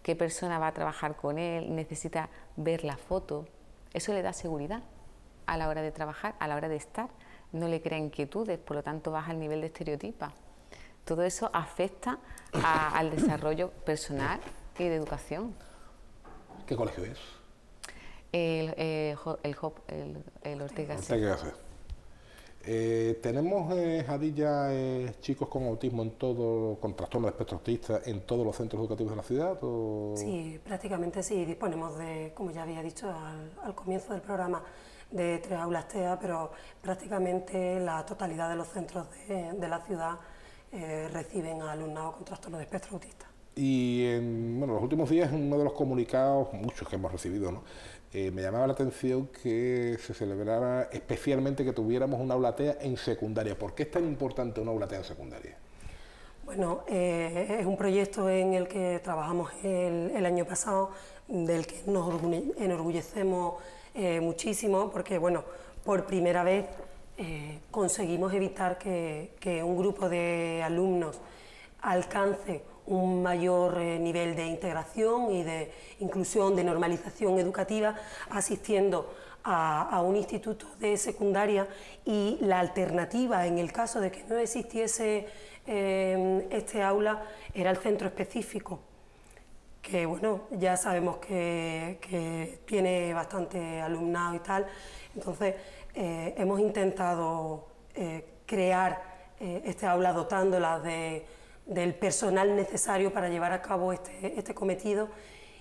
Qué persona va a trabajar con él, necesita ver la foto, eso le da seguridad a la hora de trabajar, a la hora de estar, no le crea inquietudes, por lo tanto baja el nivel de estereotipa. Todo eso afecta al desarrollo personal y de educación. ¿Qué colegio es? El Ortega. Ortega. ¿Tenemos, Jadilla, chicos con autismo con trastorno de espectro autista en todos los centros educativos de la ciudad? ¿O? Sí, prácticamente sí. Disponemos de, como ya había dicho al comienzo del programa, de 3 aulas TEA, pero prácticamente la totalidad de los centros de la ciudad reciben a alumnado con trastorno de espectro autista. Y en los últimos días, uno de los comunicados, muchos que hemos recibido, ¿no? Me llamaba la atención que se celebrara especialmente que tuviéramos una aula TEA en secundaria. ¿Por qué es tan importante una aula TEA en secundaria? Bueno, es un proyecto en el que trabajamos el año pasado, del que nos enorgullecemos muchísimo, porque bueno, por primera vez conseguimos evitar que un grupo de alumnos alcance un mayor nivel de integración y de inclusión, de normalización educativa, asistiendo a un instituto de secundaria, y la alternativa, en el caso de que no existiese este aula, era el centro específico, que bueno, ya sabemos que tiene bastante alumnado y tal. Entonces hemos intentado crear este aula dotándola del personal necesario para llevar a cabo este cometido,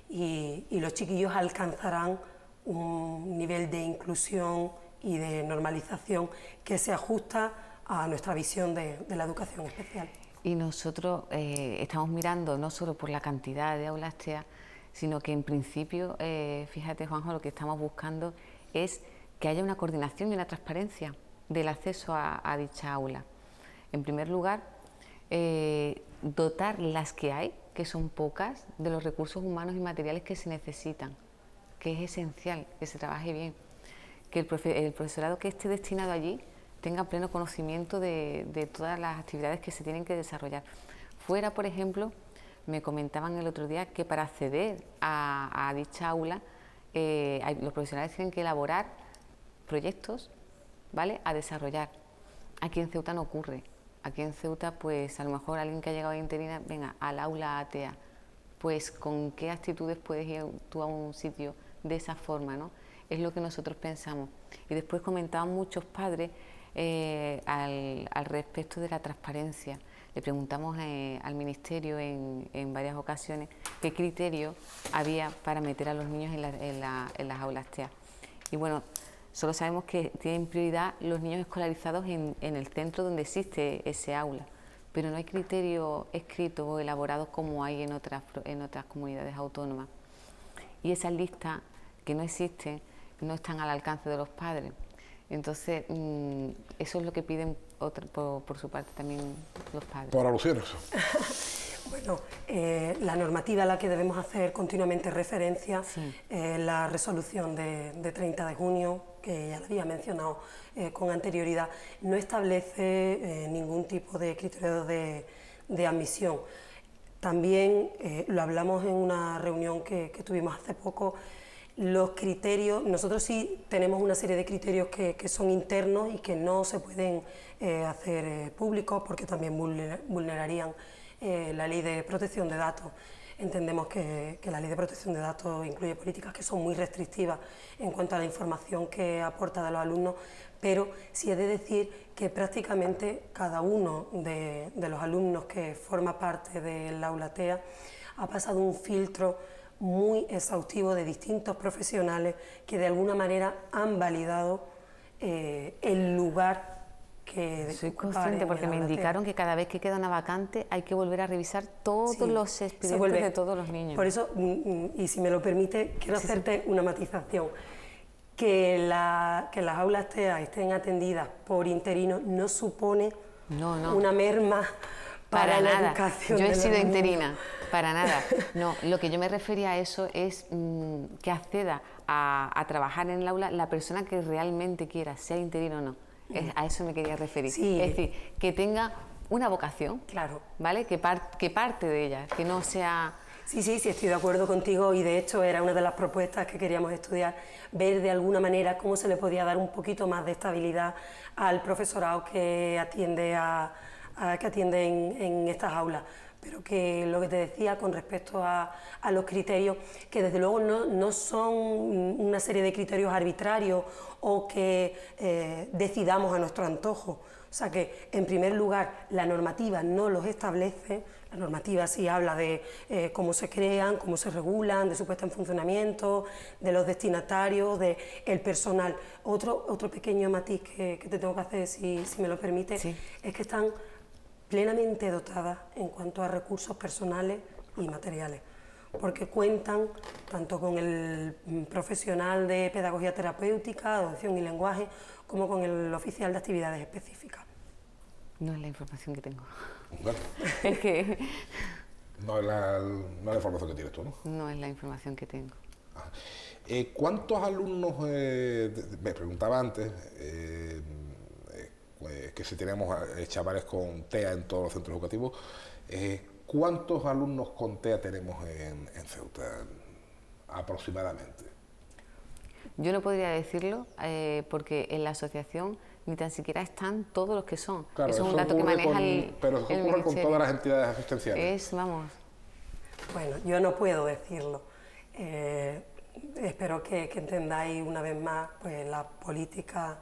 y los chiquillos alcanzarán un nivel de inclusión y de normalización que se ajusta a nuestra visión de la educación especial. Y nosotros estamos mirando no solo por la cantidad de aulas TEA, sino que en principio, fíjate Juanjo, lo que estamos buscando es que haya una coordinación y una transparencia del acceso a dicha aula. En primer lugar, dotar las que hay, que son pocas, de los recursos humanos y materiales que se necesitan, que es esencial que se trabaje bien, que el profesorado que esté destinado allí tenga pleno conocimiento de todas las actividades que se tienen que desarrollar. Fuera, por ejemplo, me comentaban el otro día que para acceder a dicha aula, los profesionales tienen que elaborar proyectos, ¿vale?, a desarrollar. Aquí en Ceuta no ocurre. Aquí en Ceuta, pues a lo mejor alguien que ha llegado de interina, venga, al aula ATEA, pues con qué actitudes puedes ir tú a un sitio de esa forma, ¿no? Es lo que nosotros pensamos. Y después comentaban muchos padres al respecto de la transparencia. Le preguntamos al Ministerio en varias ocasiones qué criterio había para meter a los niños en las aulas TEA. Y bueno, solo sabemos que tienen prioridad los niños escolarizados en el centro donde existe ese aula, pero no hay criterios escritos o elaborados como hay en otras comunidades autónomas. Y esas listas que no existen no están al alcance de los padres. Entonces, eso es lo que piden por su parte también los padres. Por alusiones. Bueno, la normativa a la que debemos hacer continuamente referencia, sí, la resolución de 30 de junio, que ya la había mencionado con anterioridad, no establece ningún tipo de criterio de admisión. También lo hablamos en una reunión que tuvimos hace poco. Los criterios, nosotros sí tenemos una serie de criterios que son internos y que no se pueden hacer públicos porque también vulnerarían la ley de protección de datos. Entendemos que la ley de protección de datos incluye políticas que son muy restrictivas en cuanto a la información que aporta de los alumnos, pero sí he de decir que prácticamente cada uno de los alumnos que forma parte del aula TEA ha pasado un filtro muy exhaustivo de distintos profesionales que de alguna manera han validado el lugar que... Soy consciente porque me indicaron que cada vez que queda una vacante hay que volver a revisar todos los expedientes de todos los niños. Por eso, y si me lo permite, quiero hacerte una matización. Que las aulas TEA estén atendidas por interinos no supone una merma para la educación. Yo he sido interina, para nada. No, lo que yo me refería a eso es que acceda a trabajar en el aula la persona que realmente quiera, sea interino o no. A eso me quería referir. Sí. Es decir, que tenga una vocación, claro, ¿vale? Que parte de ella, que no sea... Sí, estoy de acuerdo contigo y de hecho era una de las propuestas que queríamos estudiar, ver de alguna manera cómo se le podía dar un poquito más de estabilidad al profesorado que atiende en estas aulas. Pero que lo que te decía con respecto a los criterios, que desde luego no son una serie de criterios arbitrarios o que decidamos a nuestro antojo. O sea que, en primer lugar, la normativa no los establece. La normativa sí habla de cómo se crean, cómo se regulan, de su puesta en funcionamiento, de los destinatarios, del personal. Otro pequeño matiz que te tengo que hacer, si me lo permite, sí, es que están plenamente dotadas en cuanto a recursos personales y materiales, porque cuentan tanto con el profesional de pedagogía terapéutica, audición y lenguaje, como con el oficial de actividades específicas. No es la información que tengo. Bueno, Es que... no es la información que tienes tú, ¿no? No es la información que tengo. ¿Cuántos alumnos, me preguntaba antes, que si tenemos chavales con TEA en todos los centros educativos, ¿cuántos alumnos con TEA tenemos en Ceuta aproximadamente? Yo no podría decirlo porque en la asociación ni tan siquiera están todos los que son. Claro, eso es un dato que maneja pero eso ocurre con todas las entidades asistenciales. Vamos. Bueno, yo no puedo decirlo. Espero que entendáis una vez más pues, la política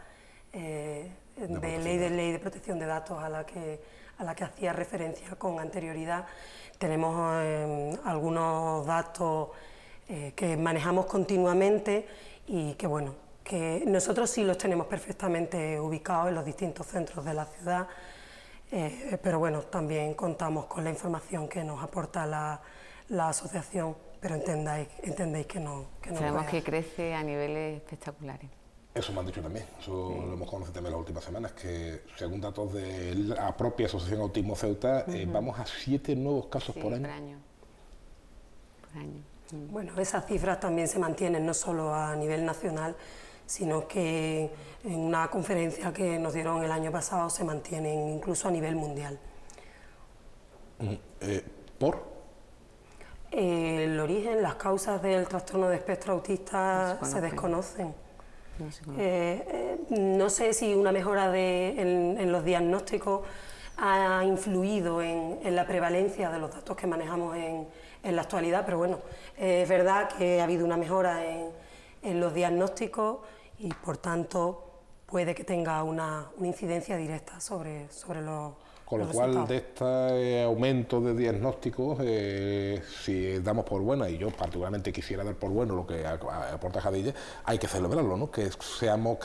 ley de protección de datos a la que hacía referencia con anterioridad. Tenemos algunos datos que manejamos continuamente y que bueno, que nosotros sí los tenemos perfectamente ubicados en los distintos centros de la ciudad, pero bueno, también contamos con la información que nos aporta la asociación, pero entendéis que no sabemos que crece a niveles espectaculares. Eso me han dicho también, eso lo hemos conocido también las últimas semanas, que según datos de la propia Asociación Autismo Ceuta, vamos a 7 nuevos casos por año. Por año. Bueno, esas cifras también se mantienen no solo a nivel nacional, sino que en una conferencia que nos dieron el año pasado se mantienen incluso a nivel mundial. ¿Por? El origen, las causas del trastorno de espectro autista se desconocen. No sé si una mejora en los diagnósticos ha influido en la prevalencia de los datos que manejamos en la actualidad, pero bueno, es verdad que ha habido una mejora en los diagnósticos y por tanto puede que tenga una incidencia directa sobre los Con lo los cual, resultados. de este aumento de diagnósticos, si damos por buena, y yo particularmente quisiera dar por bueno lo que aporta Jadilla, hay que celebrarlo, ¿no? Que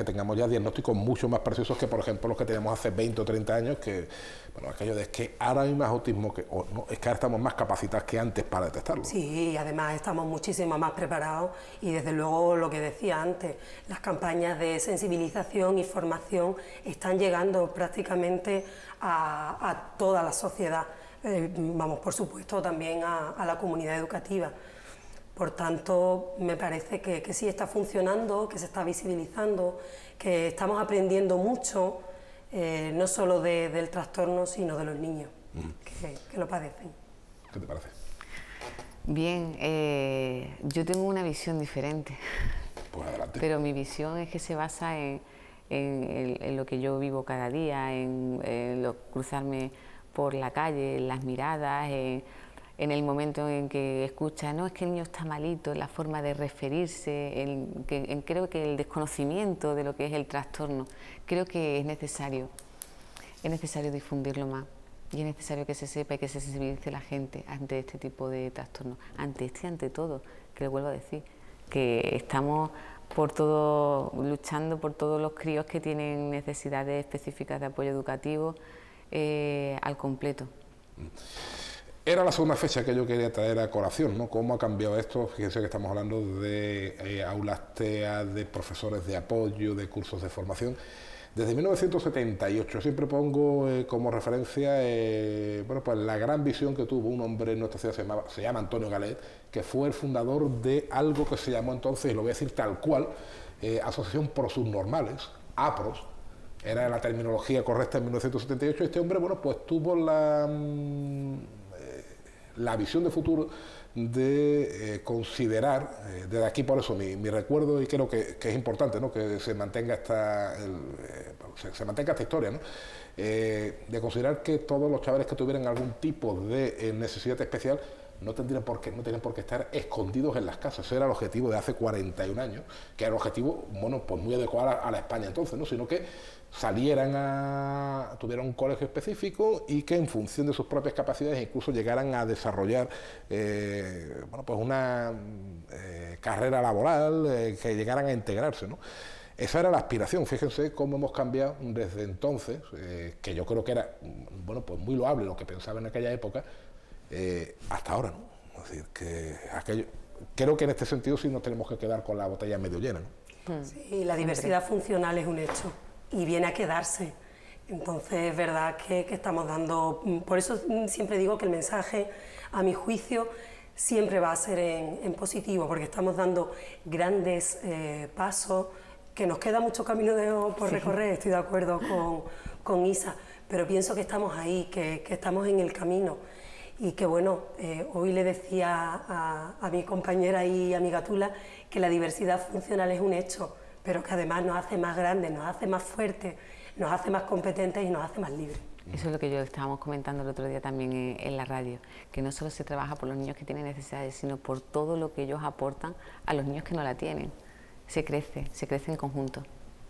tengamos ya diagnósticos mucho más precisos que, por ejemplo, los que teníamos hace 20 o 30 años, que, bueno, aquello de que ahora hay más autismo, es que ahora estamos más capacitados que antes para detectarlo. Sí, y además estamos muchísimo más preparados y desde luego lo que decía antes, las campañas de sensibilización y formación están llegando prácticamente a toda la sociedad, vamos, por supuesto también a la comunidad educativa. Por tanto, me parece que sí está funcionando, que se está visibilizando, que estamos aprendiendo mucho, no solo del trastorno, sino de los niños que lo padecen. ¿Qué te parece? Bien, yo tengo una visión diferente. Pues adelante. Pero mi visión es que se basa en lo que yo vivo cada día, en cruzarme por la calle, en las miradas, en el momento en que escucha, no, es que el niño está malito, en la forma de referirse, creo que el desconocimiento de lo que es el trastorno, creo que es necesario difundirlo más. Y es necesario que se sepa y que se sensibilice la gente ante este tipo de trastornos, ante todo, que lo vuelvo a decir, que estamos luchando por todos los críos que tienen necesidades específicas de apoyo educativo al completo. Era la segunda fecha que yo quería traer a colación, ¿no? ¿Cómo ha cambiado esto? Fíjense que estamos hablando de aulas TEA, de profesores de apoyo, de cursos de formación. Desde 1978 siempre pongo como referencia bueno, pues la gran visión que tuvo un hombre en nuestra ciudad, se llama Antonio Galet, que fue el fundador de algo que se llamó entonces, y lo voy a decir tal cual, Asociación Pro Subnormales, APROS, era la terminología correcta en 1978. Este hombre, bueno, pues tuvo la visión de futuro de considerar, desde aquí por eso mi recuerdo, y creo que es importante, ¿no? Que se mantenga se mantenga esta historia, ¿no? De considerar que todos los chavales que tuvieran algún tipo de necesidad especial no tenían por qué estar escondidos en las casas. Ese era el objetivo de hace 41 años, que era el objetivo, bueno, pues muy adecuado a la España entonces, ¿no? Sino que tuvieran un colegio específico y que en función de sus propias capacidades incluso llegaran a desarrollar bueno, pues una carrera laboral, que llegaran a integrarse, ¿no? Esa era la aspiración. Fíjense cómo hemos cambiado desde entonces, que yo creo que era, bueno, pues muy loable lo que pensaba en aquella época, hasta ahora, ¿no? Es decir, creo que en este sentido sí nos tenemos que quedar con la botella medio llena, ¿no? Sí, la diversidad funcional es un hecho y viene a quedarse. Entonces es verdad que estamos dando, por eso siempre digo que el mensaje, a mi juicio, siempre va a ser en positivo, porque estamos dando grandes pasos, que nos queda mucho camino por recorrer, estoy de acuerdo con Isa, pero pienso que estamos ahí, que estamos en el camino. Y que bueno, hoy le decía a mi compañera y amiga Tula que la diversidad funcional es un hecho, pero que además nos hace más grandes, nos hace más fuertes, nos hace más competentes y nos hace más libres. Eso es lo que yo estábamos comentando el otro día también en la radio, que no solo se trabaja por los niños que tienen necesidades, sino por todo lo que ellos aportan a los niños que no la tienen. Se crece en conjunto.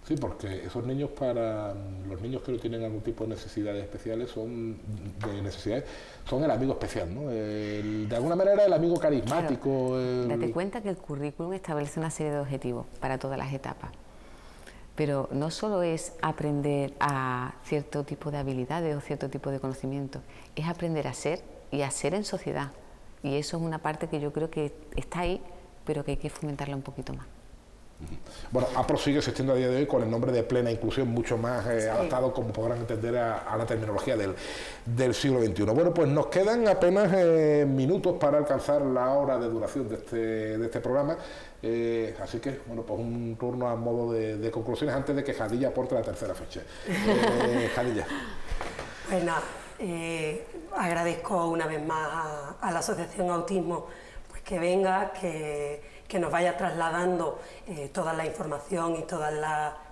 Sí, porque esos niños, para los niños que no tienen algún tipo de necesidades especiales, son el amigo especial, ¿no? De alguna manera el amigo carismático. Claro. Date cuenta que el currículum establece una serie de objetivos para todas las etapas, pero no solo es aprender a cierto tipo de habilidades o cierto tipo de conocimientos, es aprender a ser y a ser en sociedad, y eso es una parte que yo creo que está ahí, pero que hay que fomentarla un poquito más. Bueno, APROS sigue existiendo a día de hoy con el nombre de Plena Inclusión, mucho más adaptado, como podrán entender, a la terminología del siglo XXI. Bueno, pues nos quedan apenas minutos para alcanzar la hora de duración de este programa, así que, bueno, pues un turno a modo de conclusiones antes de que Jadilla aporte la tercera fecha. Jadilla. Pues nada, Agradezco una vez más a la Asociación Autismo pues que venga, que nos vaya trasladando toda la información y todas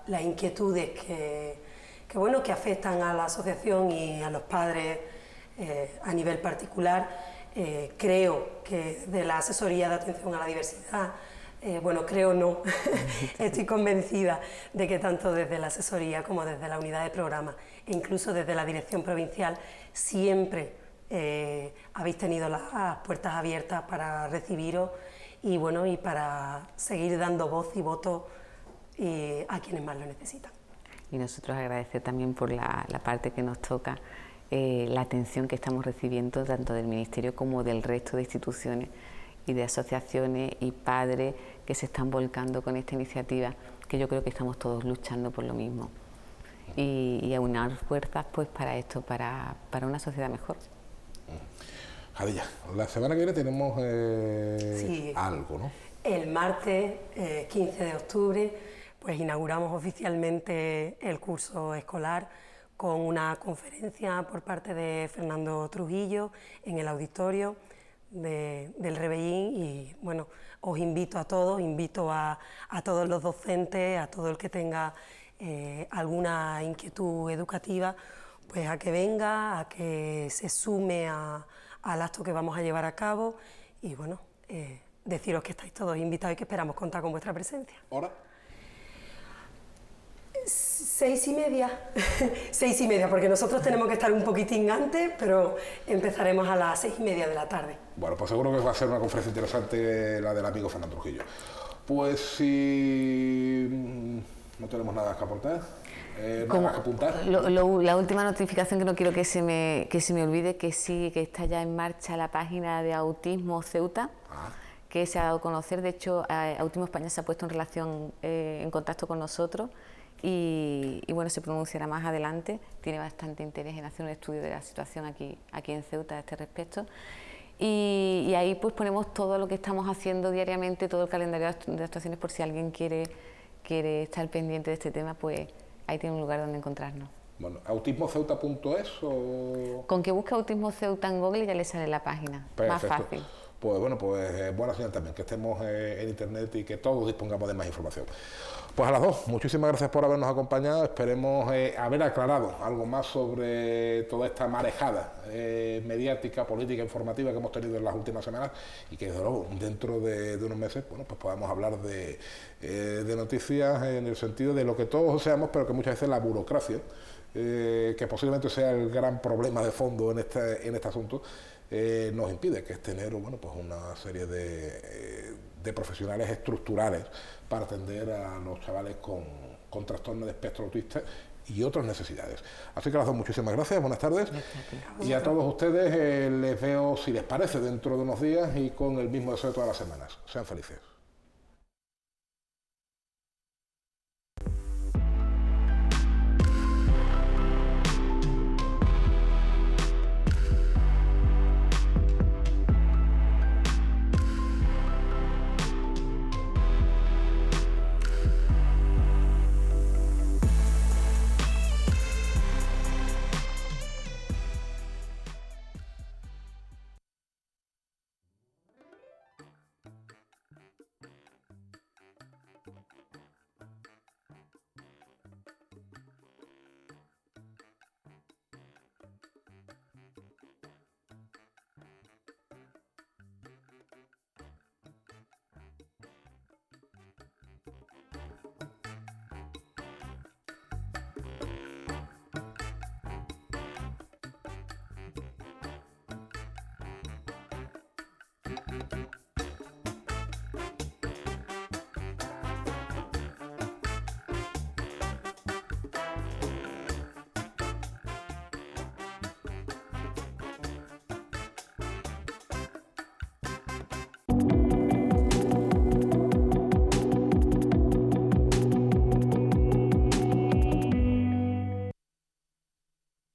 las inquietudes que afectan a la asociación y a los padres a nivel particular. Creo que de la asesoría de atención a la diversidad, creo no, estoy convencida de que tanto desde la asesoría como desde la unidad de programa e incluso desde la dirección provincial siempre habéis tenido las puertas abiertas para recibiros y para seguir dando voz y voto a quienes más lo necesitan. Y nosotros agradecer también por la parte que nos toca, la atención que estamos recibiendo tanto del Ministerio como del resto de instituciones y de asociaciones y padres que se están volcando con esta iniciativa, que yo creo que estamos todos luchando por lo mismo y aunar fuerzas pues para esto, para una sociedad mejor. Jadilla, la semana que viene tenemos sí, algo, ¿no? El martes 15 de octubre pues inauguramos oficialmente el curso escolar con una conferencia por parte de Fernando Trujillo en el auditorio del Rebellín y os invito a todos, invito a todos los docentes, a todo el que tenga alguna inquietud educativa, pues a que venga, a que se sume al acto que vamos a llevar a cabo y deciros que estáis todos invitados y que esperamos contar con vuestra presencia. ¿Hora? 6:30, 6:30, porque nosotros tenemos que estar un poquitín antes, pero empezaremos a las 6:30 de la tarde. Bueno, pues seguro que va a ser una conferencia interesante la del amigo Fernando Trujillo. Pues si no tenemos nada que aportar, nada que apuntar. La última notificación que no quiero que se me olvide, que sí, que está ya en marcha la página de Autismo Ceuta, que se ha dado a conocer. De hecho, Autismo España se ha puesto en contacto con nosotros. Y se pronunciará más adelante. Tiene bastante interés en hacer un estudio de la situación aquí en Ceuta a este respecto y ahí pues ponemos todo lo que estamos haciendo diariamente, todo el calendario de actuaciones, por si alguien quiere estar pendiente de este tema, pues ahí tiene un lugar donde encontrarnos. Bueno, ¿autismoceuta.es o...? Con que busque Autismo Ceuta en Google ya le sale la página. Perfecto. Más fácil. Pues buena señal también, que estemos en internet y que todos dispongamos de más información. Pues a las dos, muchísimas gracias por habernos acompañado, esperemos haber aclarado algo más sobre toda esta marejada mediática, política, informativa que hemos tenido en las últimas semanas y que desde luego dentro de unos meses pues podamos hablar de noticias en el sentido de lo que todos deseamos, pero que muchas veces la burocracia, que posiblemente sea el gran problema de fondo en este asunto, nos impide, que es tener una serie de profesionales estructurales para atender a los chavales con trastornos de espectro autista y otras necesidades. Así que a las dos, muchísimas gracias, buenas tardes. Y a todos ustedes les veo, si les parece, dentro de unos días y con el mismo deseo de todas las semanas. Sean felices.